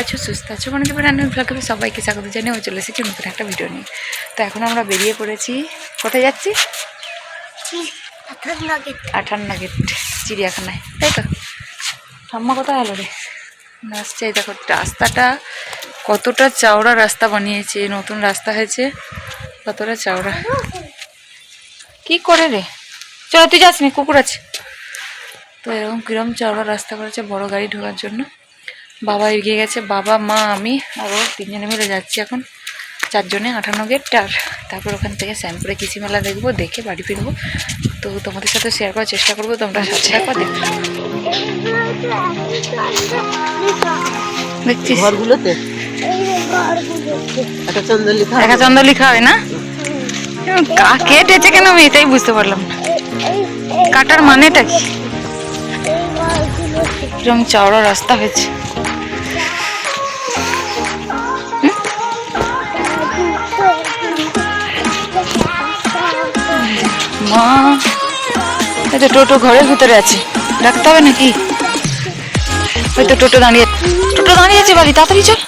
আছো, সুস্থ আছো, মনে করি রান্নার ব্লগে সবাইকে স্বাগত জানিয়ে ও চলে এসেছি নতুন একটা ভিডিও নিয়ে। তো এখন আমরা বেরিয়ে পড়েছি। কোথায় যাচ্ছি? 58 গেট চিড়িয়াখানায়, তাই তো? ঠাম্মা কোথায় হলো রে? আসছে। দেখো রাস্তাটা কতটা চওড়া রাস্তা বানিয়েছে, নতুন রাস্তা হয়েছে, কতটা চওড়া। কি করে রে? চলো, তুই যাস নি, কুকুর আছে। তো এরকম কিরম চওড়া রাস্তা করেছে বড় গাড়ি ঢোকার জন্য। বাবা এগিয়ে গেছে, বাবা মা আমি আরও 3 জনে মিলে যাচ্ছি এখন 4 জনে 58 গেট। আর তারপর ওখান থেকে শ্যামপুরে কৃষি মেলা দেখবো, দেখে বাড়ি ফিরবো। তো তোমাদের সাথে শেয়ার করার চেষ্টা করবো, তোমরা সাথে থাকো, দেখো। দেখছিস ঘরগুলোতে একা চন্দ্র লেখা হয় না? কেটেছে কেন আমি এটাই বুঝতে পারলাম না, কাটার মানেটা কি? কিরম চওড়া রাস্তা হয়েছে। মা, এই তো টোটো ঘরের ভিতরে আছে, ডাকতে হবে নাকি? ওই তো টোটো দাঁড়িয়েছে বাড়ি, তাড়াতাড়ি চল।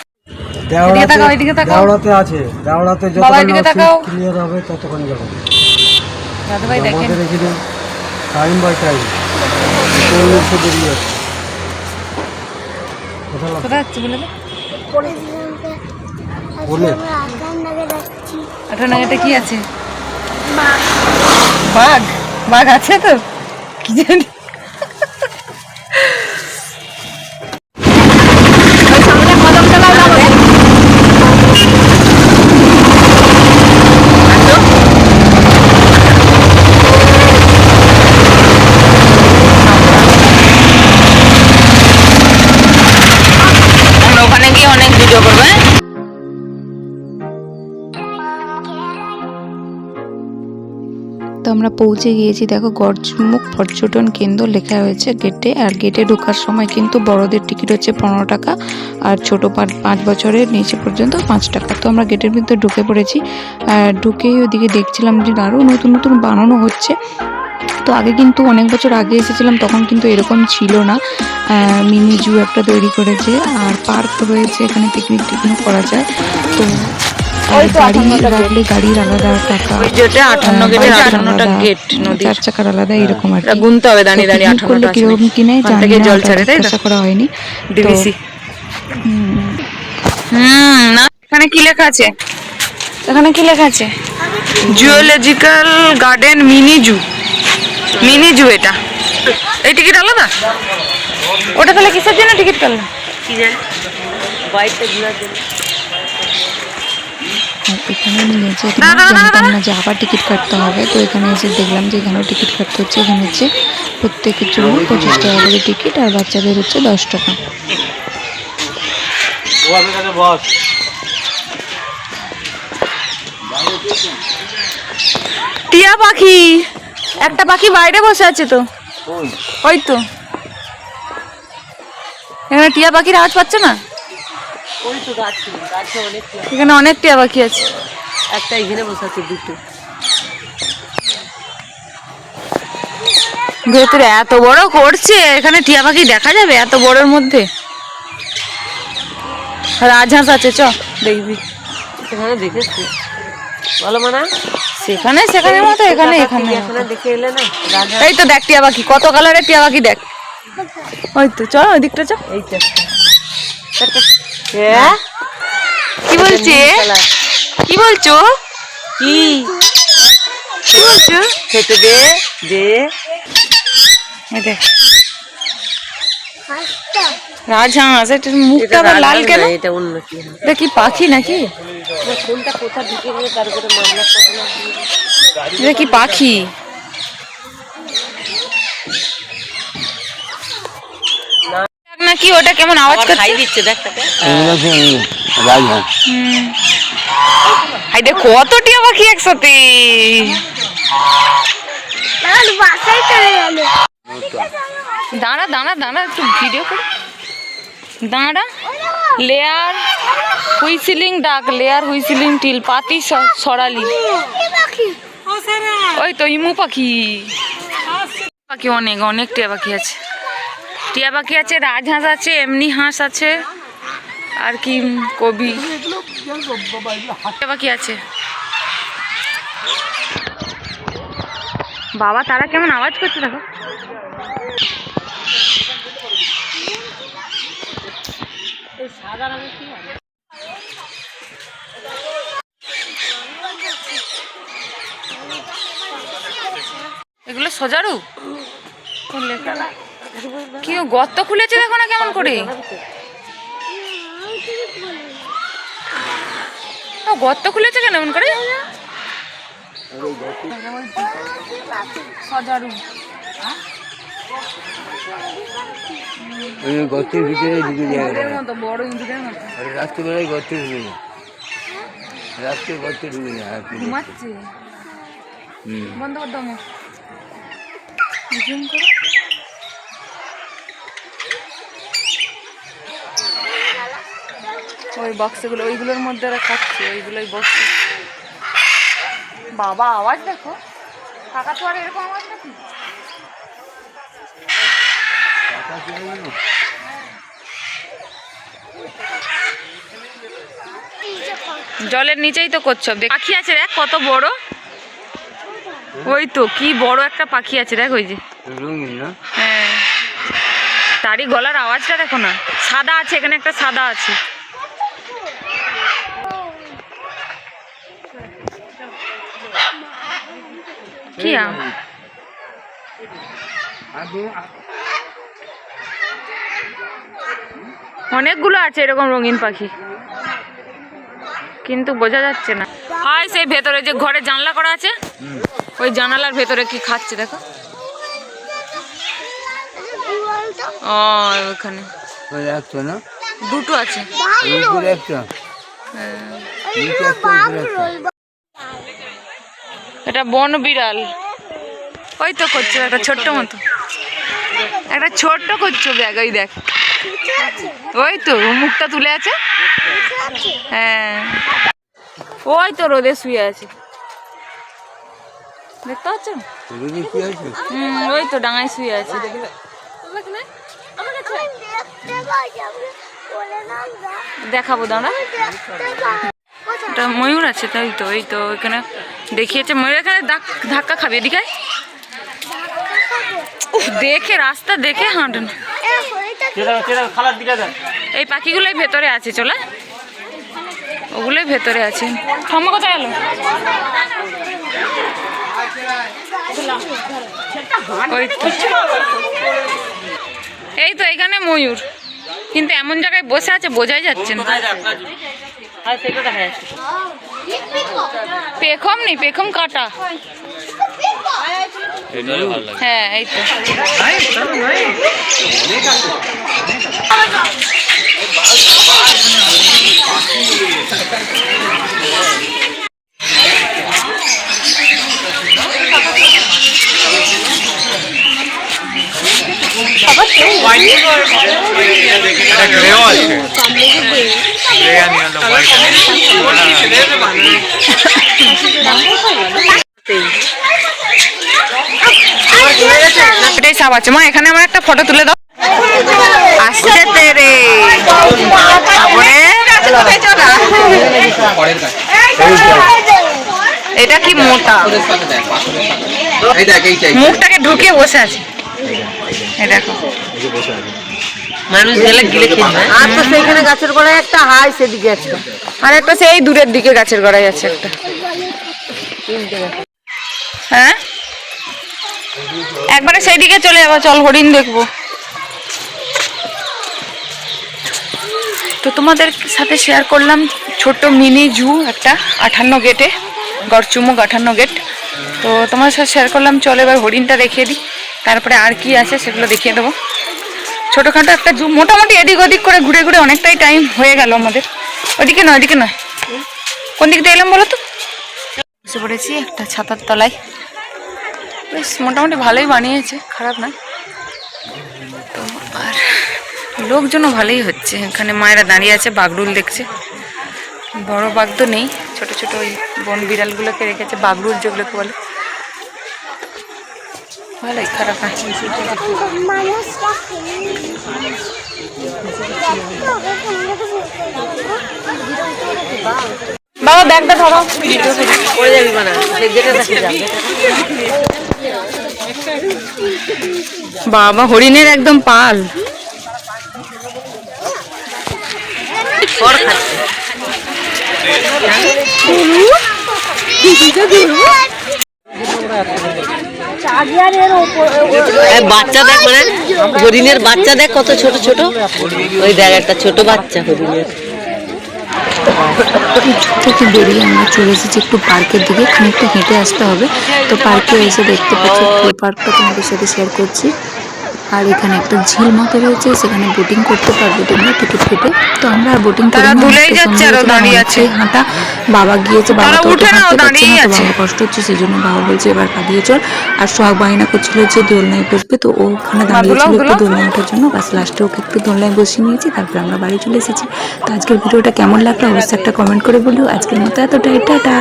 এদিকে তাকাও, দেওড়াতে আছে, দেওড়াতে যতক্ষণ ক্লিয়ার হবে ততক্ষণ যাবো। দাদা ভাই দেখেন আমাদের এখানে টাইম বাই টাইম 40 বেরিয়ে যাচ্ছে। কোথায় যাচ্ছি বলে? 58 গেটে কি আছে? বাঘ? বাঘ আছে তো, কি জানি। ওখানে গিয়ে অনেক ভিডিও করবে। তো আমরা পৌঁছে গিয়েছি, দেখো গড়মুখ পর্যটন কেন্দ্র লেখা হয়েছে গেটে। আর গেটে ঢোকার সময় কিন্তু বড়দের টিকিট হচ্ছে 15 টাকা, আর ছোটো 5 বছরের নিচে পর্যন্ত 5 টাকা। তো আমরা গেটের ভিতরে ঢুকে পড়েছি। ঢুকেই ওদিকে দেখছিলাম যে আরও নতুন নতুন বানানো হচ্ছে। তো আগে কিন্তু অনেক বছর আগে এসেছিলাম, তখন কিন্তু এরকম ছিল না। মিনি জু একটা তৈরি করেছে, আর পার্ক রয়েছে, এখানে পিকনিক করা যায়। তো গাড়ি রাখলে গাড়ির আলাদা টাকা, 4 চাকার আলাদা, এরকম আর কি গুনতে হবে। করলে কিরকম কিনে জানি না, জিজ্ঞাসা করা হয়নি। না, এখানে কি লেখা আছে? এখানে কি লেখা আছে? Zoological garden mini zoo. Mini zoo এটা, এই টিকিট আলাদা? ওটা তাহলে কিসের জন্য টিকিট কাটলাম? কি জানি, বাইকটা ঘোরার জন্য। এখানে নিয়েছে, জানতাম না যে আবার টিকিট কাটতে হবে। তো এখানে এসে দেখলাম যে এখানেও টিকিট কাটতে হচ্ছে। এখানে হচ্ছে প্রত্যেকের জন্য 25 টাকা করে টিকিট, আর বাচ্চাদের হচ্ছে 10 টাকা। টিয়া পাখি, একটা পাখি বাইরে বসে আছে তো, ওই তো। এখানে টিয়া পাখির আওয়াজ পাচ্ছ না? এখানে অনেক টিয়া পাখি আছে। একটা এখানে বসে আছে, দুটো। ভেতরে এত বড় করছে, এখানে টিয়া পাখি দেখা যাবে এত বড়র মধ্যে? রাজহাঁস আছে, চ দেখবি। সেখানে দেখেছি, বলো মানা, সেখানে সেখানের মতো এখানে এখানে দেখে এলে না। এই তো দেখ টিয়া পাখি, কত কালারের টিয়া পাখি দেখ। ওই তো, চল ওই দিকটা চ। কি বলছে? কি বলছো? কি বলছো? খেতে দে দে। রাজহাঁস, এটা মুখটা আবার লাল কেন? এটা অন্য কি? এটা কি পাখি নাকি? কোনটা কোথা ঢুকে গেলে তার উপরে মামলা করতে? এটা কি পাখি? নাকি ওটা কেমন আওয়াজ করছে? খাই দিচ্ছে, দেখ তাকে। হাই দেখ কত টিয়া পাখি একসাথে। দাঁড়া দাঁড়া দাঁড়া, একটু ভিডিও করে দাঁড়া। লেয়ার হুইসিলিং ডাক, লেয়ার হুইসিলিং টিল, পাতি সরালি, ওই তো ইমু পাখি। পাখি অনেক অনেক টিয়া পাখি আছে, টিয়া পাখি আছে, রাজহাঁস আছে, এমনি হাঁস আছে, আর কি কবি বাকি আছে। বাবা তারা কেমন আওয়াজ করছে দেখো। এগুলো সজারু কি গর্ত খুলেছে দেখো না কেমন করে। গর্ত খুলেছে কেন এমন করে। সজারু গর্তের ভিতরে ঢুকে যায়, বড় ইঁদুরের মতো। রাত্রিবেলায় গর্তে ঢুকে যায়, রাত্রে গর্তে ঢুকে যায়। ঘুমাচ্ছে। বন্ধ কর দাও। জুম করো। ওই বক্সগুলো ওইগুলোর মধ্যে ওরা খাচ্ছে, ওইগুলোই বক্স। বাবা আওয়াজ দেখো, কাকা তো আর এরকম আওয়াজ নাকি। জলের নিচেই তো করছো। পাখি আছে দেখ কত বড়। ওই তো কি বড় একটা পাখি আছে দেখ, ওই যে। হ্যাঁ, তারই গলার আওয়াজটা দেখো না। সাদা আছে এখানে, একটা সাদা আছে। কি অনেকগুলো আছে এরকম রঙিন পাখি, কিন্তু বোঝা যাচ্ছে না। হয় সেই ভেতরে যে ঘরে জানলা করা আছে, ওই জানালার ভেতরে কি খাচ্ছে দেখো। ও ওখানে দুটো আছে। এটা বন বিড়াল। ওই তো করছো একটা ছোট্ট মতো, একটা ছোট্ট করছো ব্যাগ। ওই দেখ, ওই তো মুখটা তুলে আছে। হ্যাঁ, ওই তো রোদে শুয়ে আছে, দেখতে পাচ্ছ। ওই তো ডাঙায় শুয়ে আছে। দেখাবো দাঁড়া। এটা ময়ূর আছে, তাই তো। এই তো এখানে দেখিয়েছে ময়ূর। এখানে ধাক্কা খাবে, এদিকে দেখে রাস্তা দেখে হাঁটেন। এই পাখিগুলোই ভেতরে আছে, চলে ওগুলোই ভেতরে আছে। ঠাম্মা কোথায় গেল? এই তো এখানে ময়ূর, কিন্তু এমন জায়গায় বসে আছে বোঝাই যাচ্ছে না। পেখম নেই, পেখম কাটা। হ্যাঁ এই তো। এটাই সাপ আছে। মা এখানে আমার একটা ফটো তুলে দাও। আসছে তেরে এটা কি মোটা, মুখটাকে ঢুকিয়ে বসে আছে। দেখো মানুষ গেলে গিলে খেয়ে। আর তো সেইখানে গাছের গোড়ায় একটা, হাই সেদিকে আছে, আর একটা সেই দূরের দিকে গাছের গোড়ায় আছে একটা। হ্যাঁ একবারে সেই দিকে চলে যাবো, চল হরিণ দেখবো। তো তোমাদের সাথে শেয়ার করলাম ছোট্ট মিনি জু একটা 58 গেটে, গড়চুমুক 58 গেট। তো তোমার সাথে শেয়ার করলাম। চলো এবার হরিণটা দেখিয়ে দিই, তারপরে আর কি আছে সেগুলো দেখিয়ে দেবো। ছোটোখাটো একটা জু, মোটামুটি এদিক ওদিক করে ঘুরে ঘুরে অনেকটাই টাইম হয়ে গেল আমাদের। ওদিকে নয়, ওদিকে নয়, কোন দিক দিয়ে এলাম বলো তো? বসে পড়েছি একটা ছাতার তলায়। বেশ মোটামুটি ভালোই বানিয়েছে, খারাপ নয়। তো আর লোকজনও ভালোই হচ্ছে। এখানে মায়েরা দাঁড়িয়ে আছে, বাগরুল দেখছে। বড় বাঘ তো নেই, ছোট ছোট ওই বন বিড়ালগুলোকে রেখেছে, বাগরুল যেগুলোকে বলে। ভালোই, খারাপ না। বাবা ব্যাগটা ধরো, পড়ে যাবি মানে বাবা হরিণের একদম পাল। বাচ্চা দেখ, মানে হরিণের বাচ্চা দেখ কত ছোট ছোট। ওই দেখ একটা ছোট বাচ্চা হরিণের। থেকে বেরিয়ে আমরা চলে এসেছি একটু পার্কের দিকে, খানিকটা হেঁটে আসতে হবে। তো পার্কে এসে দেখতে পাচ্ছি পুরো পার্কটা তোমাদের সাথে শেয়ার করছি। আর এখানে একটা ঝিল মতো রয়েছে, সেখানে বোটিং করতে পারবে তোমরা টিকিট কেটে। তো আমরা আর বোটিং করি হাঁটা। বাবা গিয়েছে, বাবা তো হাঁটতে পারছে না, তো বাবা কষ্ট হচ্ছে, সেই জন্য বাবা বলছে এবার কাঁদিয়ে চল। আর সোহাগ বায়না করছিল যে দোলনায় বসবে, তো ও ওখানে দাঁড়িয়েছিল একটু দোলনায় ওঠার জন্য। বাস লাস্টে ওকে একটু দোলনায় বসিয়ে নিয়েছি, তারপরে আমরা বাড়ি চলে এসেছি। তো আজকের ভিডিওটা কেমন লাগলো অবশ্যই একটা কমেন্ট করে বলো। আজকের মতো এতটাই, টাটা।